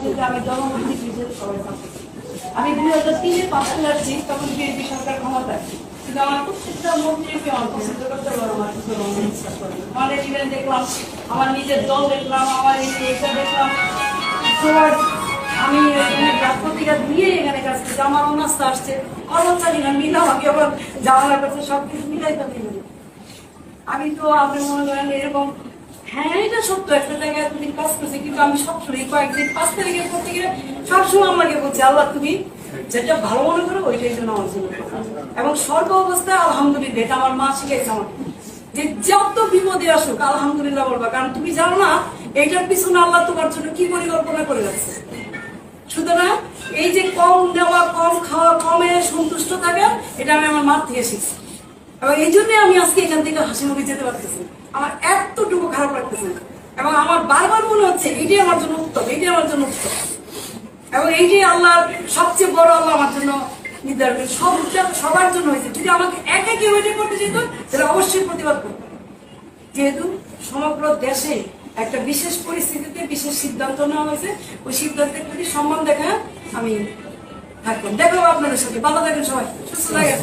যে আমি জনগণকে সবাই থাকতে। আমি 2003-এ পাশ করে আসছি, তখন বিএনপি সরকার ক্ষমতায়, কিন্তু আমার প্রত্যেকটা মন্ত্রীকে আমার পছন্দ করতে পারবো, আমার কিছু বিশ্বাস করি। অনেক ইভেন্ট দেখলাম, আমার নিজের দল দেখলাম, আমার এটা দেখলাম, আমি রাষ্ট্রপতিরা দিয়ে এখানে কাজ করছি, আমার অনাস্থা আসছে, কর্মচারী না মিলে আমাকে আবার জামানার কাছে সবকিছু মিলাইতে হবে। আমি তো আপনি মনে করেন এরকম, হ্যাঁ এটা সত্য, একটা জায়গায় এতদিন কাজ করছি, কিন্তু আমি সবসময় কয়েকদিন 5 তারিখে করতে গেলে সবসময় আমাকে বলছি, আল্লাহ তুমি যেটা ভালো মনে করো ওইটাই জন্য আমার জন্য। এবং সর্ব অবস্থায় আলহামদুলিল্লাহ, এটা আমার মা শিখেছে আমাকে, যে যত বিপদে আসুক আলহামদুলিল্লাহ বলবা, কারণ তুমি জানো না এইটার পিছনে আল্লাহ তোমার জন্য কি পরিকল্পনা করে রাখছে। সুতরাং এই যে কম নেওয়া, কম খাওয়া, কমে সন্তুষ্ট থাকা, এটা আমি আমার মার থেকে শিখছি। এবং এই জন্য আমি আজকে এখান থেকে হাসি মুখে যেতে পারতেছি, আমার এতটুকু খারাপ লাগতেছে না। এবং আমার বারবার মনে হচ্ছে এইটাই আমার জন্য উত্তম, এইটাই আমার জন্য উত্তম, এবং এইটাই আল্লাহর সবচেয়ে বড়, আল্লাহ আমার জন্য নির্ধারণ সবার জন্য হয়েছে। যদি আমাকে একা কেউ এটা করতে যেত তাহলে অবশ্যই প্রতিবাদ করত। যেহেতু সমগ্র দেশে একটা বিশেষ পরিস্থিতিতে বিশেষ সিদ্ধান্ত নেওয়া হয়েছে, ওই সিদ্ধান্তের প্রতি সম্মান দেখা আমি থাকতাম। দেখাবো আপনাদের সাথে, ভালো থাকেন সবাই, সুস্থ থাকেন।